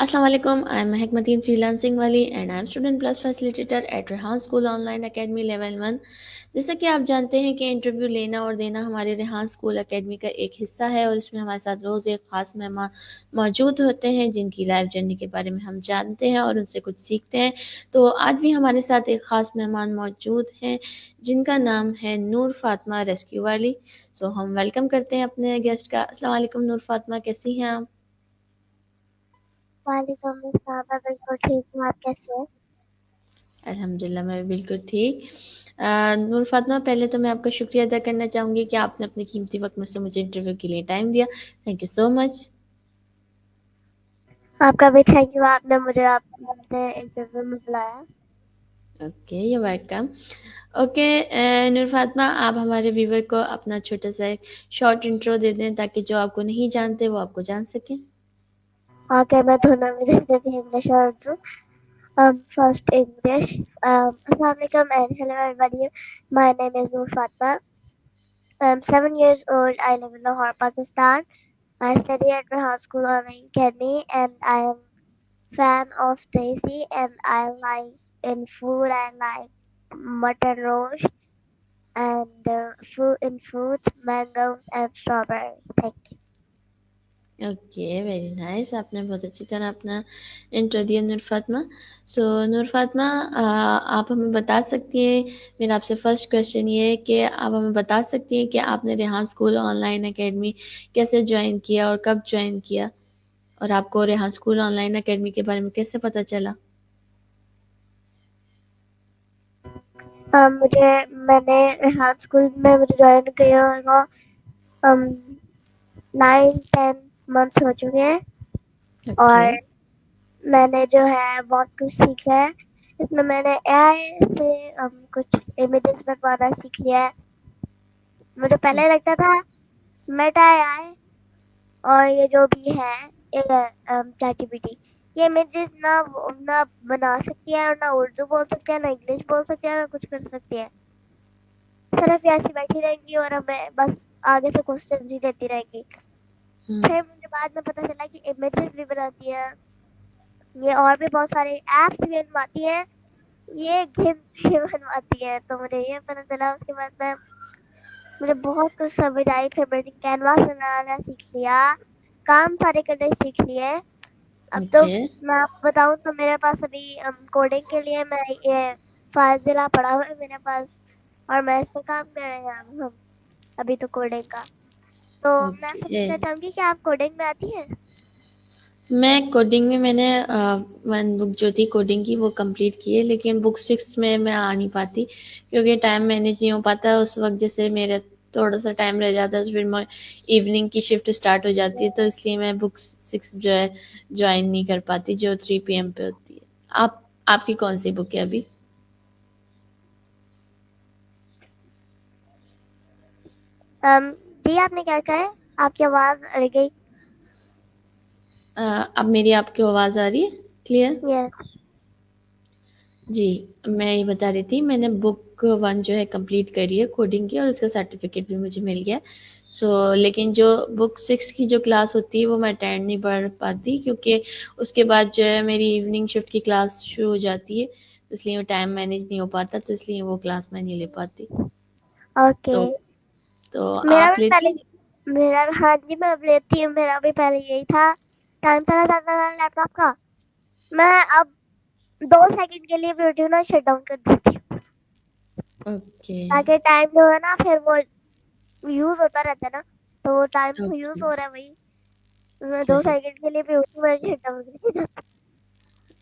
Assalamu alaikum. I'm Mehak Mateen Freelancing वाली and I'm Student Plus Facilitator at Rehan school online academy level 1। जैसा कि आप जानते हैं कि इंटरव्यू लेना और देना हमारे रेहान स्कूल अकेडमी का एक हिस्सा है और इसमें हमारे साथ रोज़ एक ख़ास मेहमान मौजूद होते हैं जिनकी लाइफ जर्नी के बारे में हम जानते हैं और उनसे कुछ सीखते हैं। तो आज भी हमारे साथ एक ख़ास मेहमान मौजूद हैं जिनका नाम है नूर फातिमा रेस्क्यू वाली। तो हम वेलकम करते हैं अपने गेस्ट का। अस्सलाम वालेकुम नूर फातिमा, कैसी हैं आप? वालेकुम अस्सलाम, मैं बिल्कुल ठीक हूँ। आप कैसे हैं? अल्हम्दुलिल्लाह, मैं भी बिल्कुल ठीक। नूर फातिमा, पहले तो मैं आपका शुक्रिया अदा करना चाहूँगी कि आपने अपने कीमती वक्त में से मुझे इंटरव्यू के लिए टाइम दिया। Thank you so much. आपका भी थैंक यू, आपने मुझे आपने इंटरव्यू में बुलाया। Okay, you welcome. ओके, नूर फातिमा, आप हमारे व्यूवर को अपना छोटा सा एक शॉर्ट इंट्रो दे दें ताकि जो आपको नहीं जानते वो आपको जान सकें। Okay, मैं दोनों में देख देती हूँ, इंग्लिश और Urdu. First English. Assalamu alaikum and hello everybody. My name is Noor Fatma. I'm 7 years old. I live in Lahore, Pakistan. I study at Rehan School Online Academy and I am fan of Desi and I like in food I like mutton roast and fruit in fruits, mangoes and strawberries. Thank you. Okay, very nice. आपने बहुत अच्छी तरह अपना intro दिया नूर फातिमा। सो नूर फातिमा, आप हमें बता सकती हैं, मेरा आपसे फर्स्ट क्वेश्चन ये है कि आप हमें बता सकती हैं कि आपने रेहान स्कूल ऑनलाइन अकेडमी कैसे ज्वाइन किया और कब ज्वाइन किया, और आपको रेहान स्कूल ऑनलाइन अकेडमी के बारे में कैसे पता चला? मैंने रेहान स्कूल में मुझे ज्वाइन किया होगा 9-10 मंथ्स हो चुके हैं ओके। और मैंने जो है बहुत कुछ सीखा है। इसमें मैंने एआई से कुछ इमेजेस बनवाना सीख लिया है। मुझे पहले लगता था मेटा एआई और ये जो भी है चैटजीपीटी, ये इमेजेस ना बना सकती है और ना उर्दू बोल सकती है, ना इंग्लिश बोल सकती है, ना कुछ कर सकती है। सिर्फ ऐसी बैठी रहेंगी और हमें बस आगे से क्वेश्चन ही देती रहेंगी। फिर मुझे बाद में पता चला कि इमेजेस भी बनाती है ये और भी बहुत सारे एप्स भी बनवाती है, ये गेम्स भी बनवाती है। तो मुझे ये पता चला, उसके बाद में मुझे बहुत कुछ समझ आई। फिर मैंने कैनवास बनाना सीख लिया, काम सारे करने सीख लिए। अब तो ओके। मैं आपको बताऊं तो मेरे पास अभी कोडिंग के लिए मैं ये फाइलज़िला पड़ा हुआ है मेरे पास और मैं इस पे काम कर रहे हैं हम अभी तो कोडिंग का। तो मैं आपसे ओके, पूछना चाहूंगी कि आप कोडिंग में आती हैं? मैं कोडिंग में मैंने वन बुक जो थी कोडिंग की वो कंप्लीट की है, लेकिन बुक 6 में मैं आ नहीं पाती क्योंकि टाइम मैनेज नहीं हो पाता उस वक्त। जैसे मेरे थोड़ा सा टाइम रह जाता है तो फिर मैं इवनिंग की शिफ्ट स्टार्ट हो जाती है, तो इसलिए मैं बुक 6 जो है ज्वाइन नहीं कर पाती जो 3 PM पे होती है। आपकी कौन सी बुक है अभी? जी आपने क्या कहा है? आपकी आवाज अड़ गई। अब मेरी आपकी आवाज़ आ रही है क्लियर? यस। जी, मैं ये बता रही थी मैंने बुक 1 जो है कंप्लीट करी है कोडिंग की और उसका सर्टिफिकेट भी मुझे मिल गया है। लेकिन जो बुक 6 की जो क्लास होती है वो मैं अटेंड नहीं पढ़ पाती क्योंकि उसके बाद जो है मेरी इवनिंग शिफ्ट की क्लास शुरू हो जाती है, तो इसलिए वो टाइम मैनेज नहीं हो पाता, तो इसलिए वो क्लास मैं नहीं ले पाती। ओके। तो तो मेरा आप भी लेती पहले हैं? मेरा हाँ जी मैं अब लेती हूँ। मेरा भी पहले यही था, टाइम चला जाता था लैपटॉप का। मैं अब 2 सेकंड के लिए वीडियो ना शट डाउन कर देती हूँ ओके। ताकि टाइम जो है ना फिर वो यूज होता रहता है ना, तो वो टाइम तो यूज ओके। हो रहा है वही। मैं दो सही। सेकंड के लिए वीडियो में शट डाउन कर देती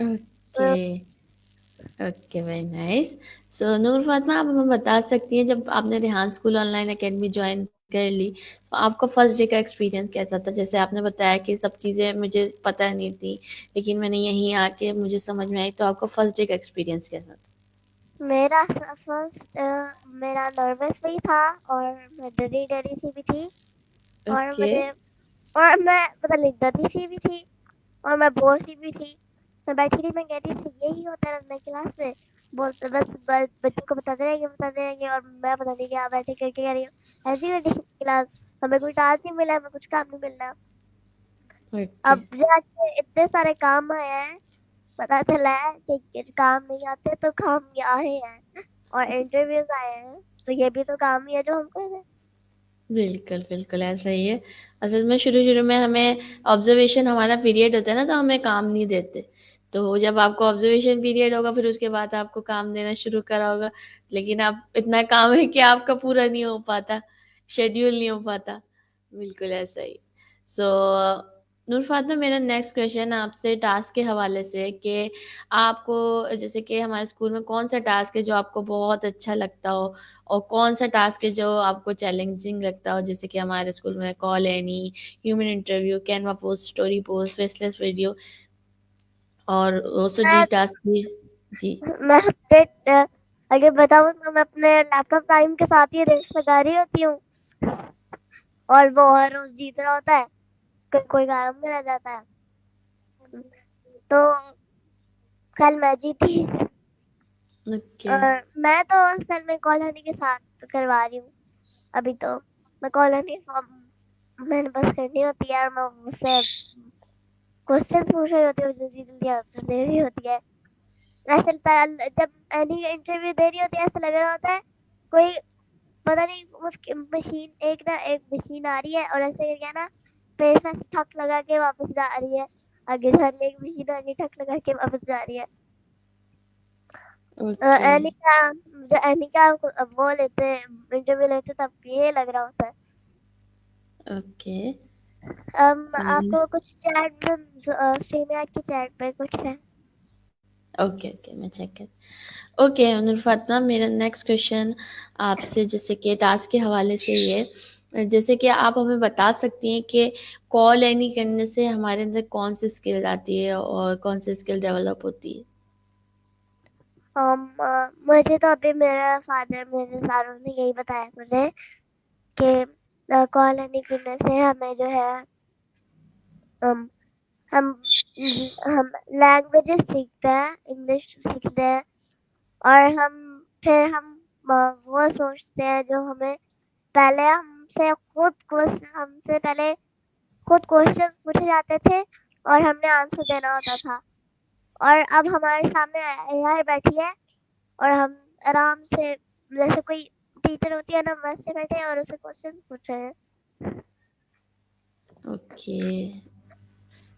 ओके। हूँ। Okay, very nice. So Noor Fatima, आप हमें बता सकती हैं जब आपने Rehan school online academy join कर ली तो आपका फर्स्ट डे का एक्सपीरियंस कैसा था? जैसे आपने बताया कि सब चीज़ें मुझे पता नहीं थी लेकिन मैंने यहीं आके मुझे समझ में आई, तो आपका फर्स्ट डे का एक्सपीरियंस कैसा था? मेरा फर्स्ट मेरा नर्वस भी था और मैं डरी डरी सी भी थी और ओके। मैं पता नहीं डरी सी भी थी और मैं बोर सी भी थी। मैं बैठी थी, मैं कहती थी यही होता है अपने क्लास में, बोलते बस बच्चों को बताते रहेंगे और मैं पता नहीं क्या बैठे करके कह रही हूँ। ऐसी बैठी क्लास, हमें कोई टास्क नहीं मिला, हमें कुछ काम नहीं मिलना। ओके। अब जाके इतने सारे काम आए हैं, पता चला है कि काम नहीं आते तो काम ये आए हैं, और इंटरव्यूज आए हैं, तो ये भी तो काम ही है जो हम कर रहे हैं। बिल्कुल, बिल्कुल ऐसा ही है। असल में शुरू-शुरू में हमें ऑब्ज़र्वेशन हमारा पीरियड होता है ना, तो हमें काम नहीं देते। तो जब आपको ऑब्ज़र्वेशन पीरियड होगा, फिर उसके बाद आपको काम देना शुरू करा होगा। लेकिन अब इतना काम है कि आपका पूरा नहीं हो पाता, शेड्यूल नहीं हो पाता। बिल्कुल ऐसा ही। सो नूर फ़ातिमा, मेरा नेक्स्ट क्वेश्चन आपसे टास्क के हवाले से है कि आपको, जैसे कि हमारे स्कूल में कौन-सा टास्क है जो आपको बहुत अच्छा लगता हो? और कौन सा टास्क है जो आपको चैलेंजिंग लगता हो? जैसे कि हमारे स्कूल में call any, human interview, Canva post, story post, faceless video और ओसो जी मैं टास्क भी। जी। मैं अपडेट अगर बताऊँ तो मैं अपने लैपटॉप टाइम के साथ ही रेस लगा रही होती हूँ, और वो हर रोज जीत रहा होता है, कोई काम में रह जाता है। तो कल मैं जीती, ओके। और मैं तो असल में कॉलोनी के साथ करवा रही हूँ अभी तो। मैं कॉलोनी फॉर्म मैंने बस करनी होती है, और मैं उससे क्वेश्चन पूछ रही होती हूँ, जल्दी जल्दी आंसर दे रही होती है। ऐसा लगता है जब एनी इंटरव्यू दे रही होती है, ऐसा लग रहा होता है कोई, पता नहीं, उसकी मशीन, एक ना एक मशीन आ रही है और ऐसे करके ना पेज में ठक लगा के वापस जा रही है, आगे जाने एक मशीन आ रही है, ठक लगा के वापस जा रही है। ओके। एनी का जो एनी का वो लेते इंटरव्यू लेते तब ये लग रहा होता है। ओके। आपको कुछ चैट में स्ट्रीम की चैट पे कुछ है? ओके, ओके, मैं चेक कर। ओके नूर फातिमा, मेरा नेक्स्ट क्वेश्चन आपसे जैसे कि टास्क के हवाले से ये, जैसे कि आप हमें बता सकती हैं कि कॉल एनी करने से हमारे अंदर कौन सी स्किल आती है और कौन सी स्किल डेवलप होती है? मुझे तो अभी मेरा फादर, मेरे सारों ने यही बताया मुझे कि कॉल नहीं करने से हमें जो है, हम हम हम लैंग्वेजेस सीखते हैं, इंग्लिश सीखते हैं, और फिर हम वो सोचते हैं जो हमें पहले हमसे पहले खुद क्वेश्चंस पूछे जाते थे और हमने आंसर देना होता था, और अब हमारे सामने एआई बैठी है, और हम आराम से, जैसे कोई टीचर होती है ना, वैसे बैठे हैं और उसे क्वेश्चन पूछ रहे हैं। ओके,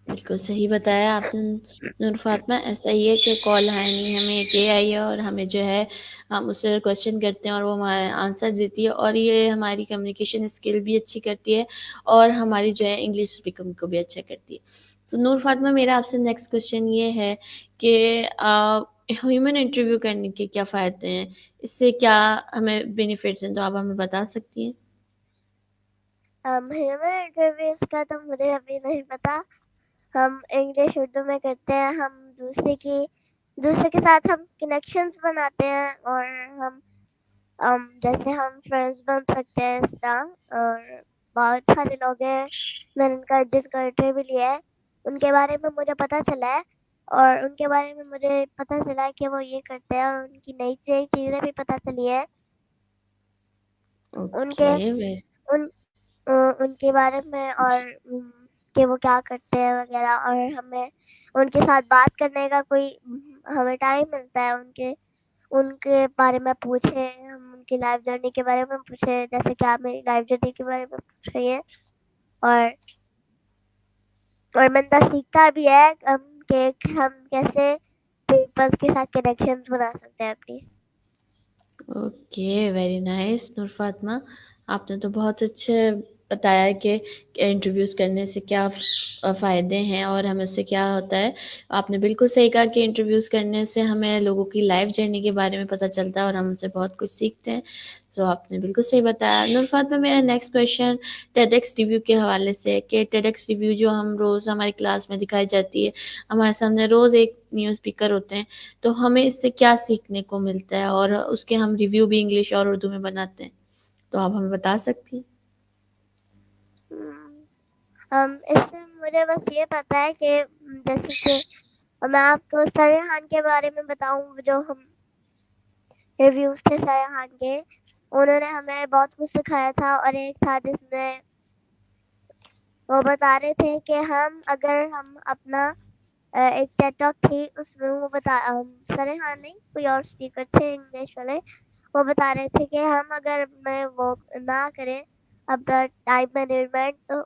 बिल्कुल सही बताया आपने नूर फातिमा। ऐसा ही है कि कॉल है नहीं, हमें एक एआई है और हमें जो है हम उससे क्वेश्चन करते हैं और वो हमारे आंसर देती है, और ये हमारी कम्युनिकेशन स्किल भी अच्छी करती है और हमारी जो है इंग्लिश स्पीकिंग को भी अच्छा करती है। तो नूर फातिमा, मेरा आपसे नेक्स्ट क्वेश्चन ये है कि ह्यूमन इंटरव्यू करने के क्या फ़ायदे हैं? इससे क्या हमें बेनिफिट्स हैं, तो आप हमें बता सकती हैं? ह्यूमन इंटरव्यूज का तो मुझे अभी नहीं पता। हम इंग्लिश उर्दू में करते हैं, हम दूसरे के साथ हम कनेक्शंस बनाते हैं, और जैसे हम फ्रेंड्स बन सकते हैं इस तरह। और बहुत सारे लोग हैं, मैंने उनका जिनका इंटरव्यू लिया है, उनके बारे में मुझे पता चला है, और उनके बारे में मुझे पता चला है कि वो ये करते हैं, और उनकी नई नई चीज़ें भी पता चली है। उनके ओके वे उन उनके बारे में, और कि वो क्या करते हैं वगैरह, और हमें उनके साथ बात करने का कोई हमें टाइम मिलता है, उनके उनके बारे में पूछे, हम उनकी लाइफ जर्नी के बारे में पूछे, जैसे कि आप मेरी लाइफ जर्नी के बारे में पूछ रही हैं। और बंदा सीखता भी है कि हम कैसे पीपल्स के साथ कनेक्शन बना सकते हैं अपनी। ओके, वेरी नाइस नूर फातिमा। आपने तो बहुत अच्छे बताया कि इंटरव्यूज़ करने से क्या फ़ायदे हैं और हमें उससे क्या होता है। आपने बिल्कुल सही कहा कि इंटरव्यूज़ करने से हमें लोगों की लाइफ़ जर्नी के बारे में पता चलता है और हम उनसे बहुत कुछ सीखते हैं। सो आपने बिल्कुल सही बताया। नूर फातिमा, मेरा नेक्स्ट क्वेश्चन टेडएक्स रिव्यू के हवाले से है कि टेडएक्स रिव्यू जो हम रोज़ हमारी क्लास में दिखाई जाती है, हमारे सामने रोज़ एक न्यू स्पीकर होते हैं, तो हमें इससे क्या सीखने को मिलता है और उसके हम रिव्यू भी इंग्लिश और उर्दू में बनाते हैं, तो आप हमें बता सकती हैं? इससे मुझे बस ये पता है कि जैसे कि मैं आपको सरहान के बारे में बताऊं, जो हम रिव्यूज थे सरहान के, उन्होंने हमें बहुत कुछ सिखाया था, और एक था जिसमें وہ بتا رہے تھے کہ اگر ہم اپنا ایک ٹیڈ ٹاک تھی اس میں وہ سرحان نہیں کوئی اور اسپیکر تھے انگلش والے، وہ بتا رہے تھے کہ ہم اگر میں وہ نہ کریں اپنا ٹائم مینجمنٹ تو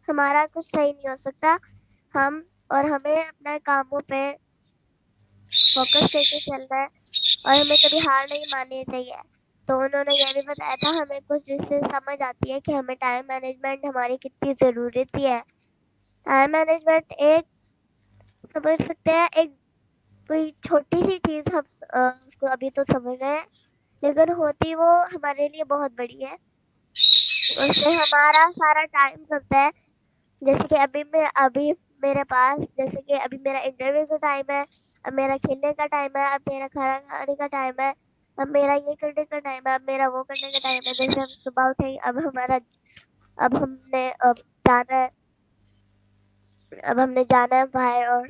ہمارا کچھ صحیح نہیں ہو سکتا، ہمیں اپنے کاموں پہ فوکس کر کے چلنا ہے اور ہمیں کبھی ہار نہیں ماننی چاہیے۔ تو انہوں نے یہ بھی بتایا تھا ہمیں کچھ جس سے سمجھ آتی ہے کہ ہمیں ٹائم مینجمنٹ ہماری کتنی ضرورت ہے۔ ٹائم مینجمنٹ ایک سمجھ سکتے ہیں ایک کوئی چھوٹی سی چیز، ہم اس کو ابھی تو سمجھ رہے ہیں لیکن ہوتی وہ ہمارے لیے بہت بڑی ہے، اس سے ہمارا سارا ٹائم چلتا ہے۔ جیسے کہ ابھی میرے پاس جیسے کہ ابھی میرا انٹرویو کا ٹائم ہے، اب میرا کھیلنے کا ٹائم ہے، اب میرا کھانا کھانے کا ٹائم ہے، اب میرا یہ کرنے کا ٹائم ہے، اب میرا وہ کرنے کا ٹائم ہے۔ جیسے ہم صبح اٹھے اب ہم نے جانا ہے اب ہم نے جانا ہے باہر، اور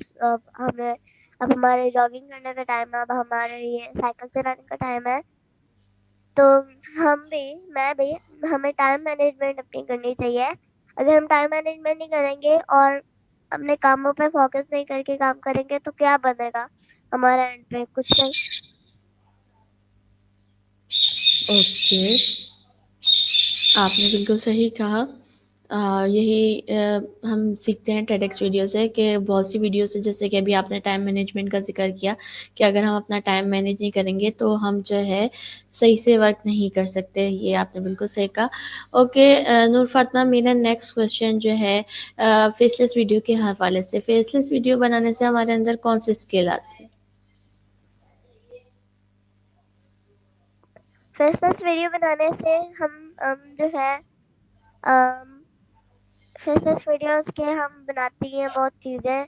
اب ہمارے جاگنگ کرنے کا ٹائم ہے، اب ہمارے یہ سائیکل چلانے کا ٹائم ہے۔ تو ہمیں ٹائم مینجمنٹ اپنی کرنی چاہیے۔ اگر ہم ٹائم مینجمنٹ نہیں کریں گے اور اپنے کاموں پہ فوکس نہیں کر کے کام کریں گے تو کیا بنے گا ہمارا اینڈ پہ؟ کچھ نہیں۔ اوکے، آپ نے بالکل صحیح کہا۔ یہی ہم سیکھتے ہیں ٹیڈ ایکس ویڈیو سے، کہ بہت سی ویڈیو سے، جیسے کہ ابھی آپ نے ٹائم مینجمنٹ کا ذکر کیا کہ اگر ہم اپنا ٹائم مینیج نہیں کریں گے تو ہم جو ہے صحیح سے ورک نہیں کر سکتے، یہ آپ نے بالکل صحیح کہا۔ اوکے نور فاطمہ، میرا نیکسٹ کویشچن جو ہے فیس لیس ویڈیو کے حوالے سے، فیس لیس ویڈیو بنانے سے ہمارے اندر کون سے اسکل آتے ہیں؟ فیس لیس ویڈیو بنانے سے ہم جو ہے فیس لیس ویڈیوز کے ہم بناتی ہیں بہت چیزیں،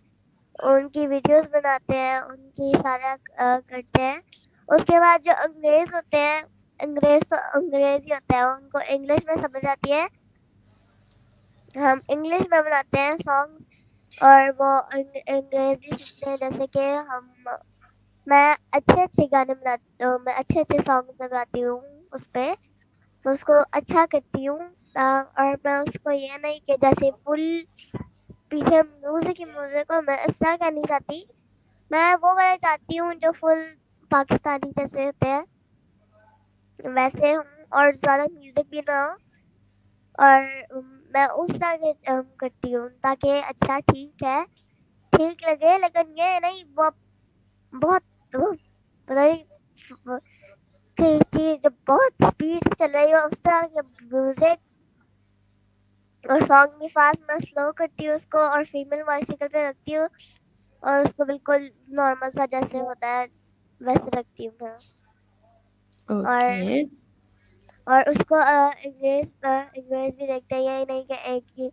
ان کی ویڈیوز بناتے ہیں، ان کی سارا کرتے ہیں۔ اس کے بعد جو انگریز ہوتے ہیں، انگریز تو انگریز ہی ہوتا ہے، ان کو انگلش میں سمجھ آتی ہے، ہم انگلش میں بناتے ہیں سانگس، اور وہ انگریزی سیکھتے ہیں۔ جیسے کہ میں اچھے گانے بناتی ہوں، میں اچھے سانگس لگاتی ہوں اس پہ، میں اس کو اچھا کرتی ہوں، اور میں اس کو یہ نہیں کہ جیسے فل پیچھے میوزک کو میں اس طرح کرنی چاہتی، میں وہ والا چاہتی ہوں جو فل پاکستانی جیسے ہوتے ہیں ویسے ہوں، اور زیادہ میوزک بھی نہ ہو، اور میں اس طرح کے کرتی ہوں تاکہ اچھا ٹھیک لگے، لیکن یہ نہیں وہ بہت پتہ نہیں کہ چیز جو بہت اسپیڈ سے چل رہی ہو اس طرح کے میوزک اور سانگ بھی فاسٹ، میں سلو کرتی ہوں اس کو اور فیمیل وائس کر کے رکھتی ہوں، اور اس کو بالکل نارمل سا جیسے ہوتا ہے ویسے رکھتی ہوں میں، اوکے، اور اس کو انگریز بھی دیکھتے ہیں، یہی نہیں کہ ایک ہی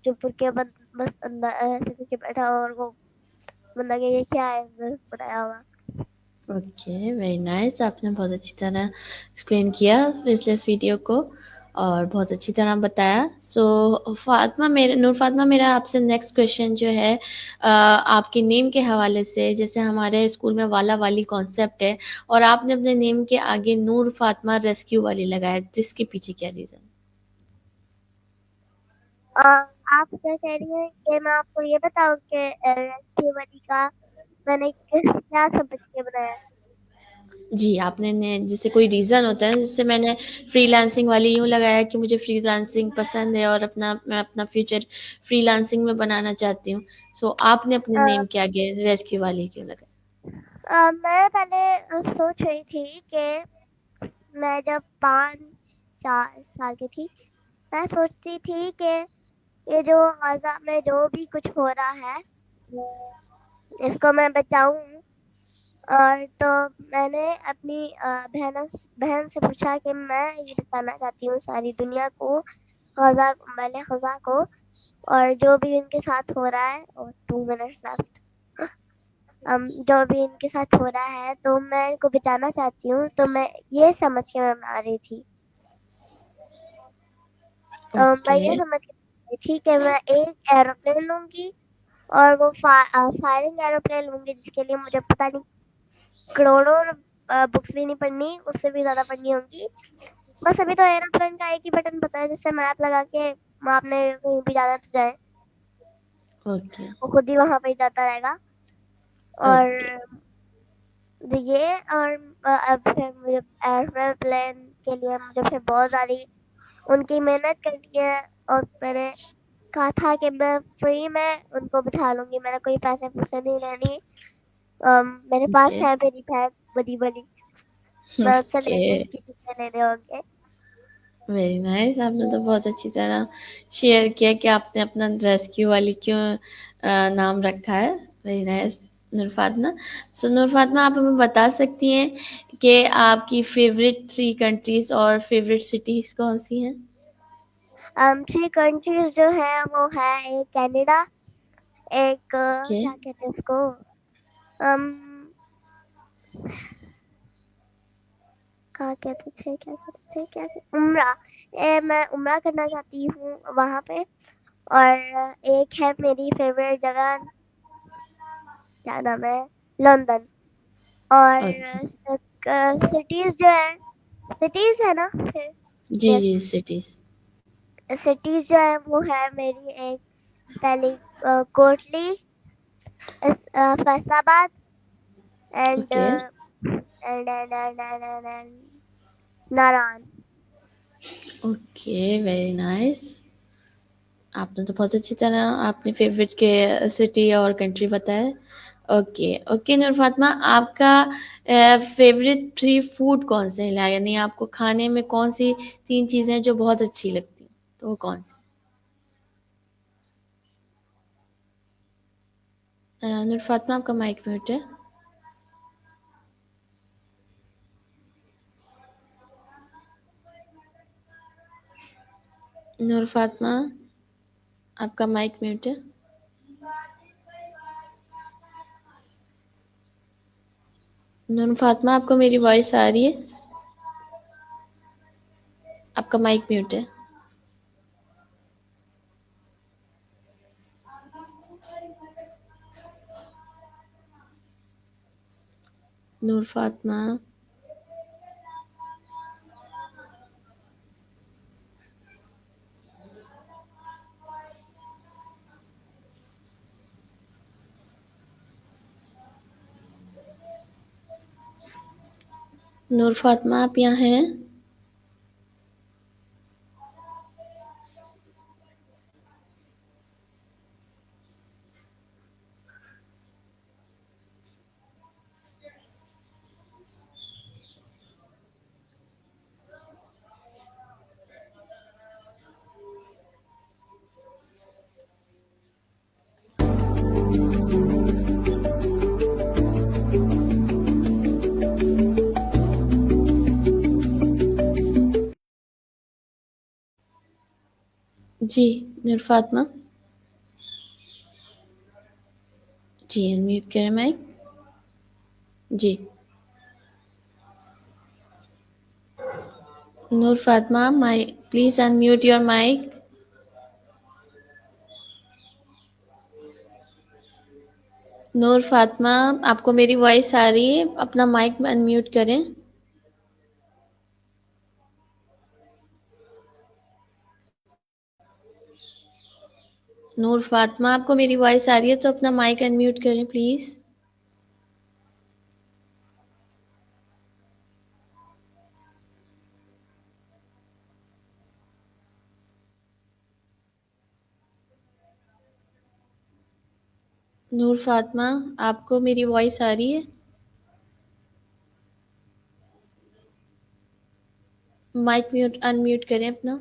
چپ کے بس اندر ایسے کر کے بیٹھا ہو اور وہ بندہ کہ یہ کیا ہے بس بنایا ہوا۔ اوکے، ویری نائس، آپ نے بہت اچھی طرح ایکسپلین کیا فیس لیس ویڈیو کو اور بہت اچھی طرح بتایا۔ سو نور فاطمہ، میرا آپ سے نیکسٹ کویشچن جو ہے آپ کے نیم کے حوالے سے، جیسے ہمارے اسکول میں والا والی کانسیپٹ ہے اور آپ نے اپنے نیم کے آگے نور فاطمہ ریسکیو والی لگایا، جس کے پیچھے کیا ریزن؟ آپ کیا کہہ رہی ہیں کہ میں آپ کو یہ بتاؤں کہ ریسکیو والی کا میں نے کیا سمجھ کے بنایا؟ جی، آپ نے جیسے کوئی ریزن ہوتا ہے، جس سے میں نے فری لانسنگ والی یوں لگایا کہ مجھے فری لانسنگ پسند ہے اور میں اپنا فیوچر فری لانسنگ میں بنانا چاہتی ہوں۔ سو آپ نے اپنے نیم کے آگے ریسکیو والی کیوں لگایا؟ میں پہلے سوچ رہی تھی کہ میں جب 5-4 سال کی تھی میں سوچتی تھی کہ یہ جو غزہ میں جو بھی کچھ ہو رہا ہے اس کو میں بچاؤں، اور تو میں نے اپنی بہن سے پوچھا کہ میں یہ بتانا چاہتی ہوں ساری دنیا کو، غزہ کو، اور جو بھی ان کے ساتھ ہو رہا ہے، اور 2 منٹس جو بھی ان کے ساتھ ہو رہا ہے تو میں ان کو بچانا چاہتی ہوں۔ تو میں یہ سمجھ کے میں بنا رہی تھی، میں یہ سمجھ کے بنا رہی تھی کہ میں ایک ایروپلین لوں گی اور وہ فائرنگ ایروپلین لوں گی، جس کے لیے مجھے پتہ نہیں کروڑوں بکس بھی نہیں پڑھنی، اس سے بھی زیادہ پڑھنی ہوں گی۔ بس ابھی تو ایروپلین کا ایک ہی بٹن پتا ہے جس سے میپ لگا کے आपने कहीं भी जाना तो जाए, ओके। वो खुद ही वहाँ पे जाता रहेगा। ओके। और ये और अब फिर मुझे एरोप्लेन के लिए मुझे फिर बहुत सारी उनकी मेहनत करनी है, और मैंने कहा था कि मैं फ्री में उनको बिठा लूंगी, मैंने कोई पैसे पूसे नहीं लेनी। मेरे पास ओके। है मेरी बहन बड़ी बड़ी, मैं उससे ओके। लेके उनकी टिकट लेने होंगे। Very nice. आपने तो बहुत अच्छी तरह शेयर किया कि आपने अपना रेस्क्यू वाली क्यों नाम रखा है। वेरी नाइस नूर फातिमा। सो नूर फातिमा, आप हमें बता सकती हैं कि आपकी फेवरेट 3 कंट्रीज और फेवरेट सिटीज कौन सी हैं? 3 कंट्रीज जो है वो है, एक कनाडा, एक ओके। क्या कहते हैं उसको, अम उम्रा। मैं उम्रा करना चाहती हूँ वहाँ पे। और एक है मेरी फेवरेट जगह, क्या नाम है, लंदन। ओके। और सिटीज जो है, सिटीज है ना फिर, जी यस, जी, सिटीज। सिटीज जो है वो है मेरी, एक पहली Kotli, Faisalabad, and okay. Narayan. Okay. Very nice. आपने तो बहुत अच्छी तरह अपनी फेवरेट के सिटी और कंट्री बताया। ओके। ओके नूर फातिमा, आपका फेवरेट 3 फूड कौन से हैं? यानी आपको खाने में कौन सी 3 चीजें जो बहुत अच्छी लगती हैं, तो वो कौन सी? नूर फातिमा, आपका माइक म्यूट है। नूर फातिमा, आपका माइक म्यूट है। नूर फातिमा, आपको मेरी वॉइस आ रही है? आपका माइक म्यूट है। नूर फातिमा। नूर फातिमा, आप यहाँ हैं? जी नूर फातिमा। जी अनम्यूट करें माइक। जी Noor Fatima, mic please unmute your mic. Noor Fatima, आपको मेरी वॉइस आ रही है? अपना माइक अनम्यूट करें। नूर फातिमा, आपको मेरी वॉइस आ रही है तो अपना माइक अनम्यूट करें प्लीज। नूर फातिमा, आपको मेरी वॉइस आ रही है? माइक म्यूट अनम्यूट करें अपना।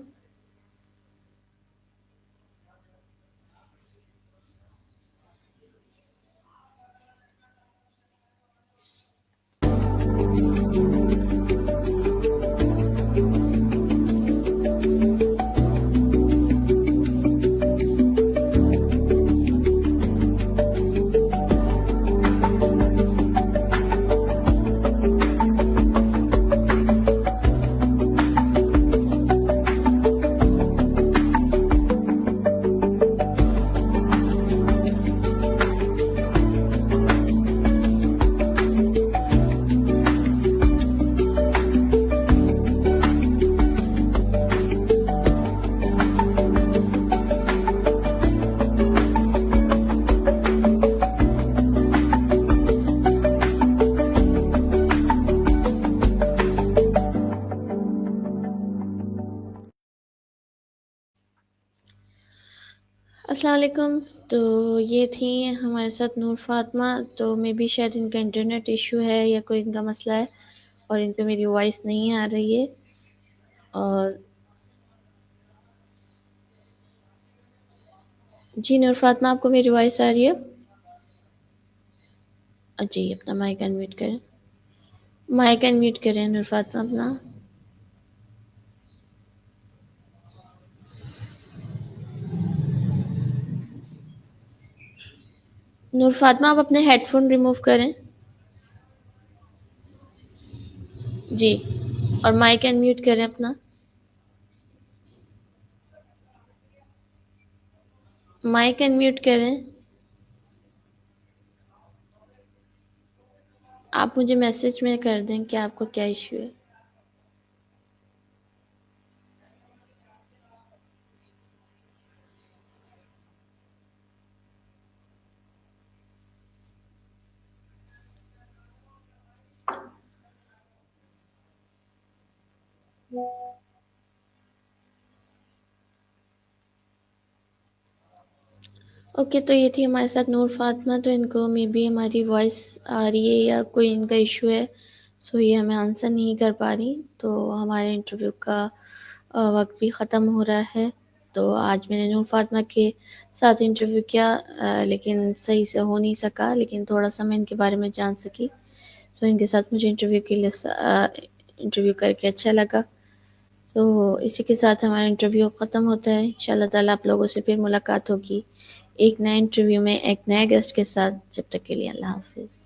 अस्सलाम वालेकुम। तो ये थी हमारे साथ नूर फातिमा। तो मे बी शायद इनका इंटरनेट इशू है या कोई इनका मसला है और इनको मेरी वॉइस नहीं आ रही है। और जी नूर फातिमा, आपको मेरी वॉइस आ रही है? जी, अपना माइक अनम्यूट करें। माइक अनम्यूट करें नूर फातिमा अपना। नूर फातिमा, आप अपने हेडफोन रिमूव करें। जी, और माइक अनम्यूट करें अपना। माइक अनम्यूट करें। आप मुझे मैसेज में कर दें कि आपको क्या इशू है। ओके, तो ये थी हमारे साथ नूर फातिमा। तो इनको मे बी हमारी वॉइस आ रही है या कोई इनका इशू है, सो ये हमें आंसर नहीं कर पा रही। तो हमारे इंटरव्यू का वक्त भी ख़त्म हो रहा है। तो आज मैंने नूर फातिमा के साथ इंटरव्यू किया, लेकिन सही से हो नहीं सका, लेकिन थोड़ा सा मैं इनके बारे में जान सकी। तो इनके साथ मुझे इंटरव्यू के लिए इंटरव्यू करके अच्छा लगा। तो इसी के साथ हमारा इंटरव्यू ख़त्म होता है। इंशाल्लाह ताला आप लोगों से फिर मुलाकात होगी एक नए इंटरव्यू में एक नए गेस्ट के साथ। जब तक के लिए अल्लाह हाफ़िज़।